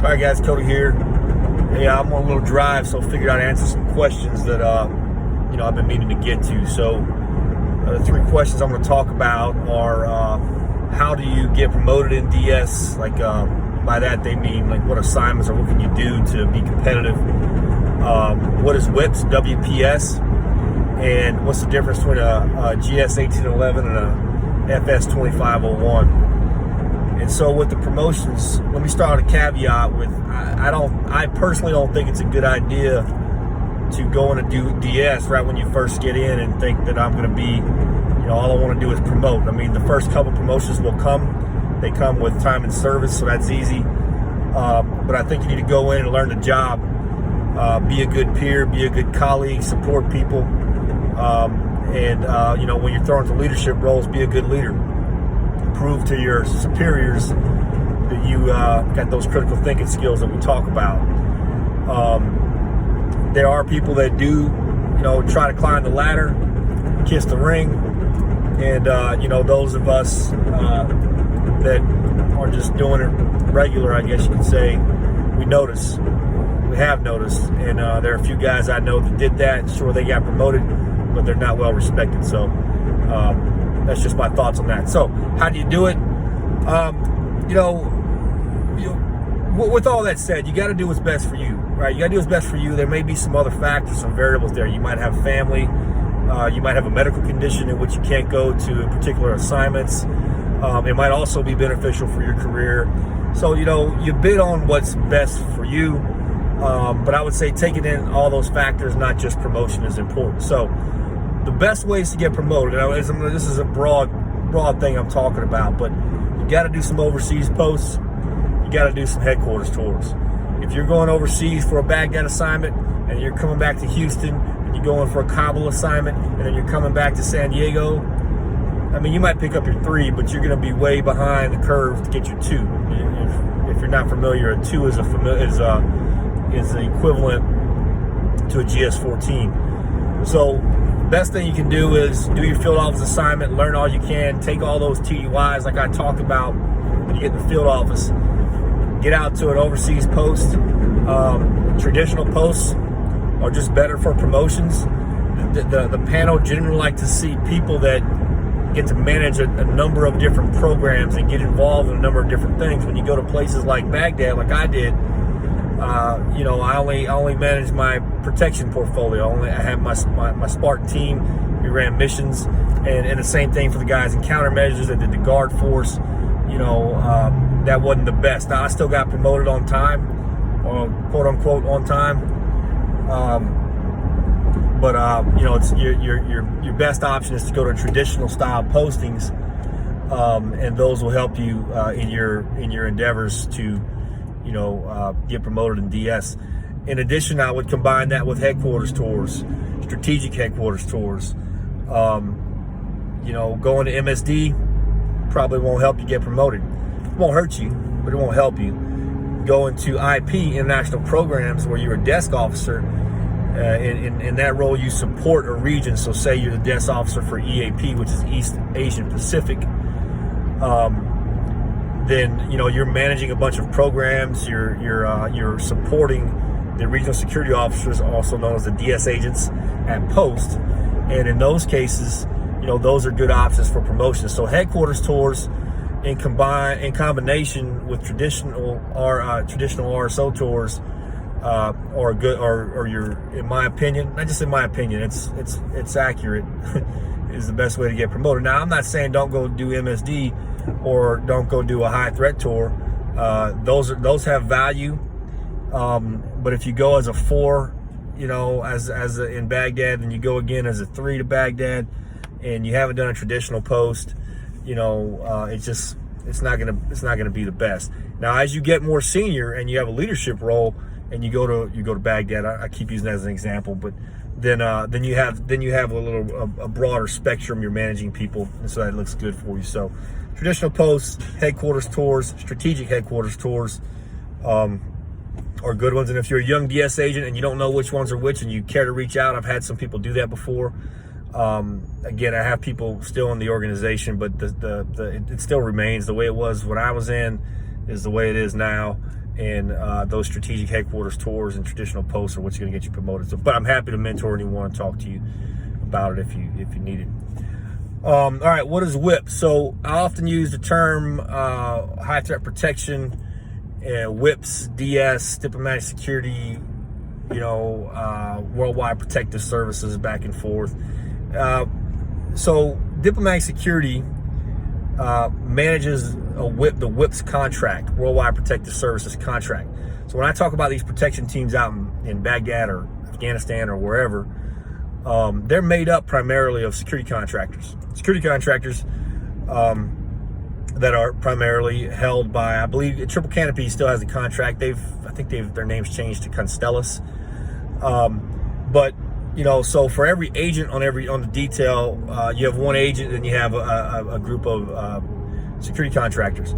All right, guys, Cody here. Yeah, I'm on a little drive, so figured I'd answer some questions that I've been meaning to get to. So the three questions I'm going to talk about are how do you get promoted in DS? Like by that they mean like what assignments or what can you do to be competitive? What is WIPS, WPS, and what's the difference between a GS 1811 and a FS 2501? And so with the promotions, let me start with a caveat with I personally don't think it's a good idea to go in and do DS right when you first get in and think that I'm going to be, all I want to do is promote. I mean, the first couple promotions will come. They come with time and service, so that's easy. But I think you need to go in and learn the job, be a good peer, be a good colleague, support people, and when you're thrown into leadership roles, be a good leader. Prove to your superiors that you got those critical thinking skills that we talk about. There are people that do, try to climb the ladder, kiss the ring, and those of us that are just doing it regular, I guess you could say, we have noticed, and there are a few guys I know that did that. Sure, they got promoted, but they're not well respected. So that's just my thoughts on that. So how do you do it? With all that said, you got to do what's best for you, right? You got to do what's best for you. There may be some other factors, some variables there. You might have family. You might have a medical condition in which you can't go to particular assignments. It might also be beneficial for your career. So, you bid on what's best for you. But I would say taking in all those factors, not just promotion, is important. So the best ways to get promoted, this is a broad thing I'm talking about, but you got to do some overseas posts. You got to do some headquarters tours. If you're going overseas for a Baghdad assignment and you're coming back to Houston and you're going for a Kabul assignment and then you're coming back to San Diego, I mean, you might pick up your 3, but you're going to be way behind the curve to get your 2. If you're not familiar, a 2 is the equivalent to a GS-14. So best thing you can do is do your field office assignment, learn all you can, take all those TUIs like I talked about when you get in the field office. Get out to an overseas post. Traditional posts are just better for promotions. The panel generally like to see people that get to manage a number of different programs and get involved in a number of different things. When you go to places like Baghdad, like I did, I only managed my protection portfolio. I had my Spartan team. We ran missions, and the same thing for the guys in countermeasures that did the guard force. That wasn't the best. Now I still got promoted on time, or quote unquote on time. It's your best option is to go to traditional style postings, and those will help you in your endeavors to get promoted in DS. In addition, I would combine that with headquarters tours, strategic headquarters tours. Going to MSD probably won't help you get promoted. It won't hurt you, but it won't help you. Going to IP, international programs, where you're a desk officer. In that role, you support a region. So say you're the desk officer for EAP, which is East Asian Pacific. Then you're managing a bunch of programs. You're supporting the regional security officers, also known as the DS agents at post. And in those cases, those are good options for promotions. So headquarters tours, in combination with traditional RSO tours, are good, or in my opinion, not just in my opinion, it's accurate, is the best way to get promoted. Now, I'm not saying don't go do MSD or don't go do a high threat tour. Those have value, but if you go as a 4, in Baghdad, and you go again as a 3 to Baghdad, and you haven't done a traditional post, it's not gonna be the best. Now, as you get more senior and you have a leadership role, and you go to Baghdad, I keep using that as an example, but then you have a broader spectrum. You're managing people, and so that looks good for you. So traditional posts, headquarters tours, strategic headquarters tours are good ones. And if you're a young DS agent and you don't know which ones are which, and you care to reach out, I've had some people do that before. Again, I have people still in the organization, but it still remains the way it was when I was in is the way it is now. and those strategic headquarters tours and traditional posts are what's going to get you promoted. So, but I'm happy to mentor anyone and talk to you about it if you need it. All right, what is WIP? So I often use the term high threat protection, WIPs, DS, diplomatic security, worldwide protective services, back and forth. So diplomatic security manages the WIPs contract, Worldwide Protective Services contract. So when I talk about these protection teams out in Baghdad or Afghanistan or wherever, they're made up primarily of security contractors. Security contractors that are primarily held by, I believe, Triple Canopy still has a contract. I think their name's changed to Constellus. But so for every agent on the detail, you have one agent, and you have a group of security contractors.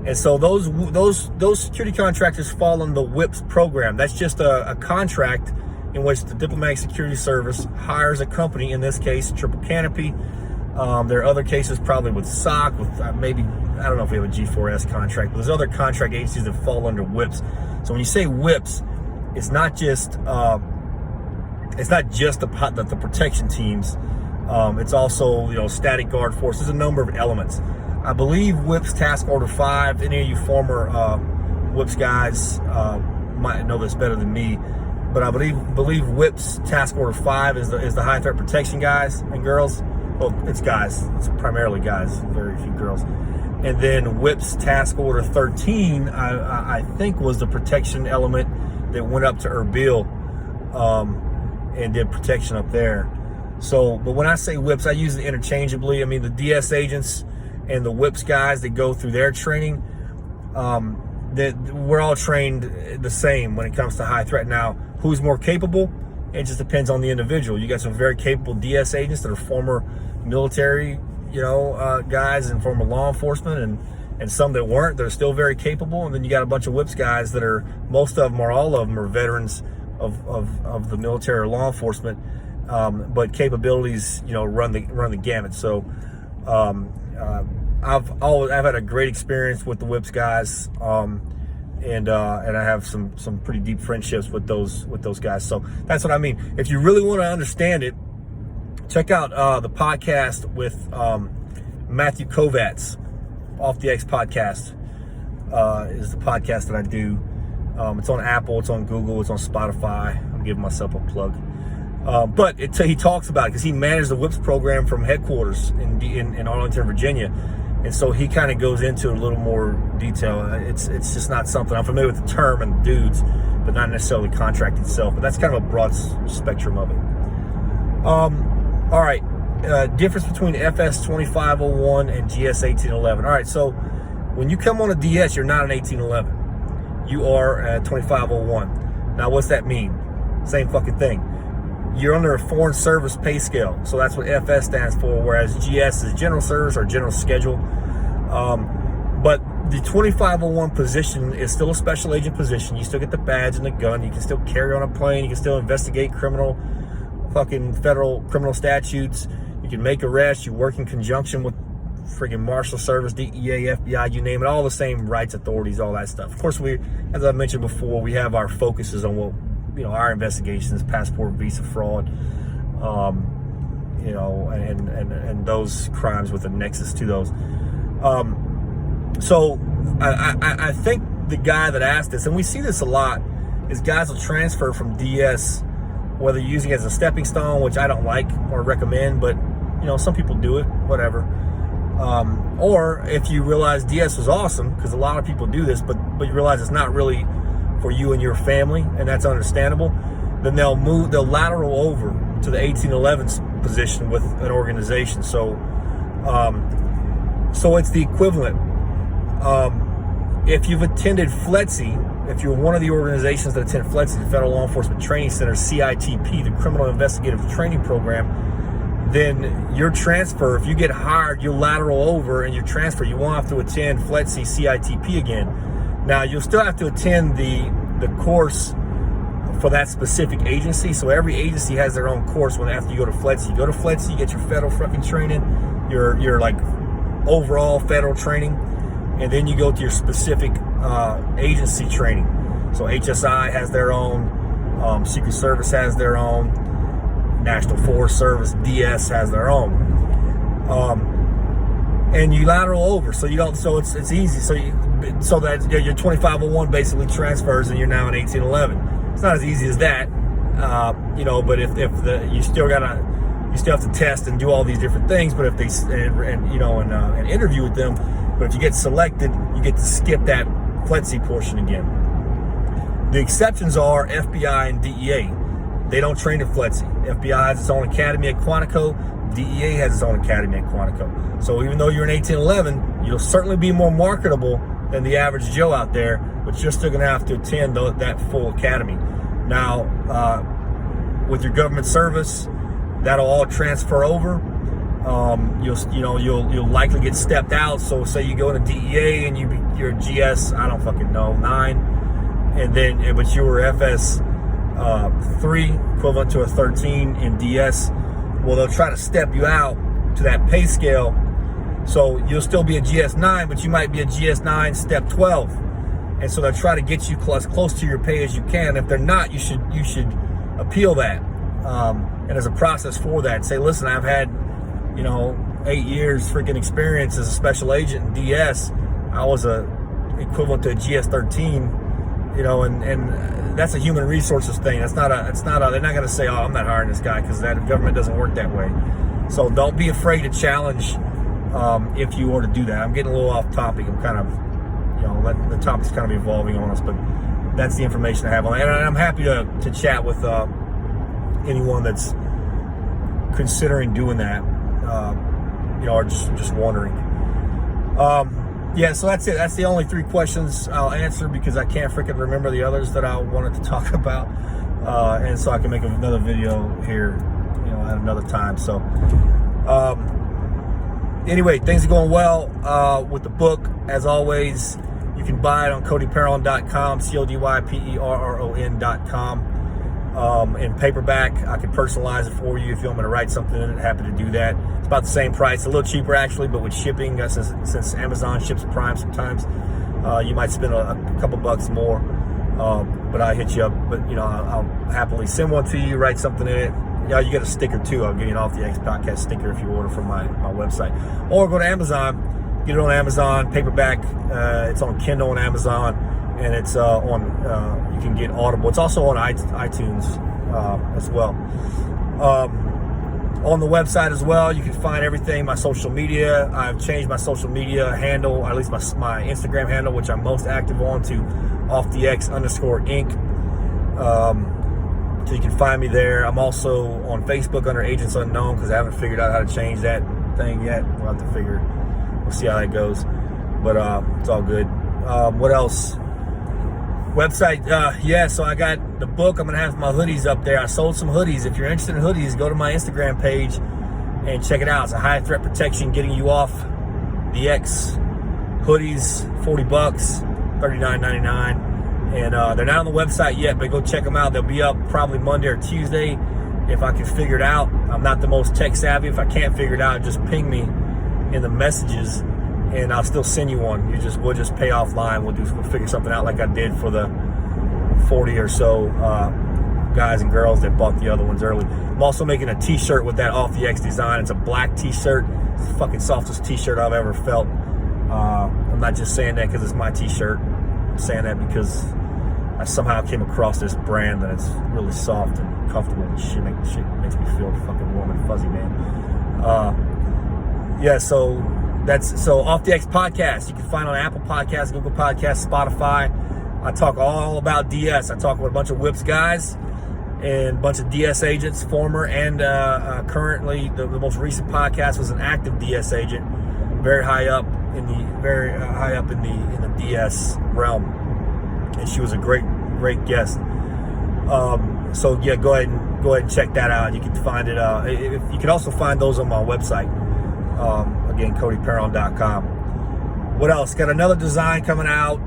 And so those security contractors fall on the WIPs program. That's just a contract in which the Diplomatic Security Service hires a company, in this case, Triple Canopy. There are other cases probably with SOC, with maybe, I don't know if we have a G4S contract, but there's other contract agencies that fall under WIPs. So when you say WIPs, it's not just the protection teams. It's also, static guard force. There's a number of elements. I believe WIPs Task Order 5, any of you former WIPs guys might know this better than me, but I believe WIPs Task Order 5 is the high threat protection guys and girls. Well, it's guys. It's primarily guys, very few girls. And then WIPs Task Order 13, I think, was the protection element that went up to Erbil and did protection up there. So, but when I say WIPs, I use it interchangeably. I mean, the DS agents and the WIPs guys that go through their training, we're all trained the same when it comes to high threat. Now, who's more capable? It just depends on the individual. You got some very capable DS agents that are former military, guys and former law enforcement, and some that weren't, that are still very capable. And then you got a bunch of WIPs guys that are, most of them or all of them are veterans of the military or law enforcement, but capabilities, run the gamut. So I've had a great experience with the WIPs guys, and I have some pretty deep friendships with those guys. So that's what I mean. If you really want to understand it, check out the podcast with Matthew Kovacs, Off the X Podcast, is the podcast that I do. It's on Apple, it's on Google, it's on Spotify. I'm giving myself a plug. But he talks about it because he managed the WIPs program from headquarters in Arlington, Virginia. And so he kind of goes into a little more detail. It's just not something, I'm familiar with the term and the dudes, but not necessarily the contract itself. But that's kind of a broad spectrum of it. All right, difference between FS 2501 and GS 1811. All right, so when you come on a DS, you're not an 1811. You are a 2501. Now, what's that mean? Same fucking thing. You're under a foreign service pay scale. So that's what FS stands for, whereas GS is general service or general schedule. But the 2501 position is still a special agent position. You still get the badge and the gun. You can still carry on a plane. You can still investigate federal criminal statutes. You can make arrests. You work in conjunction with friggin' Marshal Service, DEA, FBI, you name it, all the same rights, authorities, all that stuff. Of course, as I mentioned before, we have our focuses on what, our investigations, passport, visa fraud, and those crimes with a nexus to those. So I think the guy that asked this, and we see this a lot, is guys will transfer from DS, whether you're using it as a stepping stone, which I don't like or recommend, but some people do it, whatever. Or if you realize DS was awesome, because a lot of people do this, but you realize it's not really for you and your family, and that's understandable, then they'll lateral over to the 1811 position with an organization. So it's the equivalent. If you've attended FLETC, if you're one of the organizations that attend FLETC, the Federal Law Enforcement Training Center, CITP, the Criminal Investigative Training Program, then your transfer, if you get hired, you'll lateral over and you transfer. You won't have to attend FLETC, CITP again. Now, you'll still have to attend the course for that specific agency. So every agency has their own course after you go to FLETC. You go to FLETC, you get your federal fucking training, your like overall federal training, and then you go to your specific agency training. So HSI has their own, Secret Service has their own, National Forest Service, DS has their own. And you lateral over, so you don't. So it's easy. So that your 2501 basically transfers, and you're now in 1811. It's not as easy as that, But if you still have to test and do all these different things. But if they and interview with them. But if you get selected, you get to skip that FLETC portion again. The exceptions are FBI and DEA. They don't train at FLETC. FBI has its own academy at Quantico. DEA has its own academy at Quantico. So even though you're in 1811, you'll certainly be more marketable than the average Joe out there, but you're still going to have to attend that full academy. Now, with your government service, that'll all transfer over. You'll likely get stepped out. So say you go into DEA and you're GS, I don't fucking know, 9, but you were FS 3, equivalent to a 13 in DS. Well, they'll try to step you out to that pay scale. So you'll still be a GS9, but you might be a GS9 step 12. And so they'll try to get you as close to your pay as you can. If they're not, you should appeal that. And there's a process for that. Say, listen, I've had, 8 years freaking experience as a special agent in DS. I was equivalent to a GS13, and that's a human resources thing. They're not going to say, oh, I'm not hiring this guy, because that government doesn't work that way. So don't be afraid to challenge if you were to do that. I'm getting a little off topic. I'm kind of, the topic's kind of evolving on us, but that's the information I have on it. And I'm happy to chat with anyone that's considering doing that, or just wondering. So that's it. That's the only 3 questions I'll answer, because I can't freaking remember the others that I wanted to talk about. And so I can make another video here, at another time. So, anyway, things are going well with the book. As always, you can buy it on CodyPerron.com, CodyPerron.com. In paperback, I can personalize it for you if you want me to write something in it. Happy to do that. It's about the same price, a little cheaper actually, but with shipping, since Amazon ships Prime sometimes, you might spend a couple bucks more. But I hit you up. But I'll happily send one to you. Write something in it. You get a sticker too. I'll give you an Off the X podcast sticker if you order from my website, or go to Amazon. Get it on Amazon paperback. It's on Kindle on Amazon, and it's on. You can get Audible. It's also on iTunes as well. On the website as well, you can find everything. My social media. I've changed my social media handle, or at least my Instagram handle, which I'm most active on, to OffTheX_Inc. So you can find me there. I'm also on Facebook under Agents Unknown, because I haven't figured out how to change that thing yet. We'll have to we'll see how that goes. But it's all good. What else? Website, so I got the book. I'm going to have my hoodies up there. I sold some hoodies. If you're interested in hoodies, go to my Instagram page and check it out. It's a high threat protection, getting you off the X hoodies, $40, $39.99. And they're not on the website yet, but go check them out. They'll be up probably Monday or Tuesday if I can figure it out. I'm not the most tech savvy. If I can't figure it out, just ping me in the messages, and I'll still send you one. We'll just pay offline. We'll figure something out, like I did for the 40 or so guys and girls that bought the other ones early. I'm also making a t-shirt with that Off the X design. It's a black t-shirt. It's the fucking softest t-shirt I've ever felt. I'm not just saying that because it's my t-shirt. I'm saying that because I somehow came across this brand that it's really soft and comfortable and shit makes me feel fucking warm and fuzzy, man. So Off the X podcast, you can find on Apple Podcasts, Google Podcasts, Spotify. I talk all about DS. I talk with a bunch of Whips guys and a bunch of DS agents, former and currently. The most recent podcast was an active DS agent, very high up in the DS realm, and she was a great guest. So yeah, go ahead and check that out. You can find it. You can also find those on my website. Again, CodyPerron.com. What else? Got another design coming out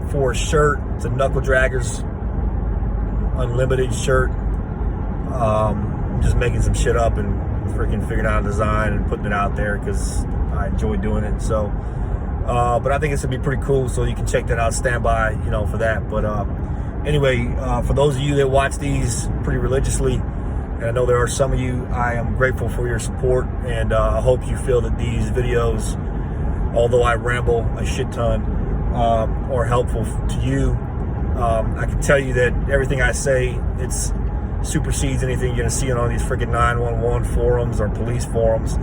for a shirt. It's a Knuckle Draggers Unlimited shirt. Just making some shit up and freaking figuring out a design and putting it out there because I enjoy doing it. So But I think it's gonna be pretty cool, so you can check that out. Stand by, you know, for that. But anyway, for those of you that watch these pretty religiously, and I know there are some of you, I am grateful for your support, and I hope you feel that these videos, although I ramble a shit ton, are helpful to you. I can tell you that everything I say, it's supersedes anything you're gonna see on these freaking 911 forums or police forums.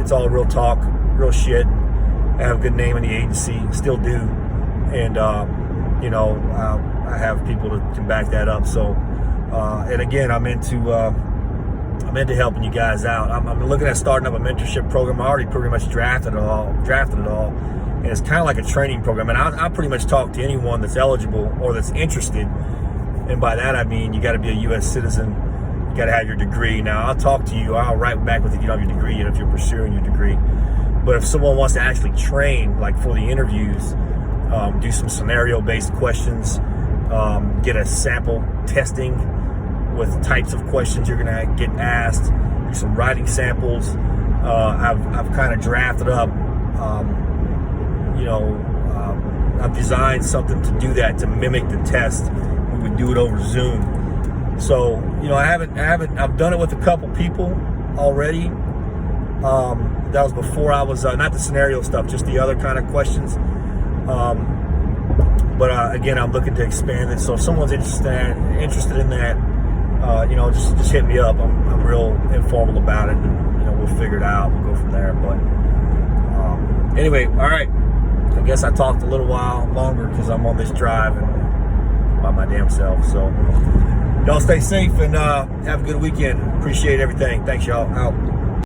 It's all real talk, real shit. I have a good name in the agency, still do, and you know, I have people that can back that up. So, and again, I'm into helping you guys out. I'm looking at starting up a mentorship program. I already pretty much drafted it all, and it's kind of like a training program. And I pretty much talk to anyone that's eligible or that's interested. And by that I mean you got to be a U.S. citizen. You got to have your degree. Now I'll talk to you. I'll write back with you. You don't have your degree yet if you're pursuing your degree. But if someone wants to actually train, like for the interviews, do some scenario-based questions, get a sample testing with types of questions you're gonna get asked, do some writing samples. I've kind of drafted up, I've designed something to do that, to mimic the test. We would do it over Zoom. So, you know, I've done it with a couple people already. That was before I was, not the scenario stuff, just the other kind of questions. But again, I'm looking to expand it. So if someone's interested in that, just hit me up. I'm real informal about it. And, you know, we'll figure it out. We'll go from there. But anyway, all right. I guess I talked a little while longer because I'm on this drive and by my damn self. So y'all stay safe and have a good weekend. Appreciate everything. Thanks, y'all. Out.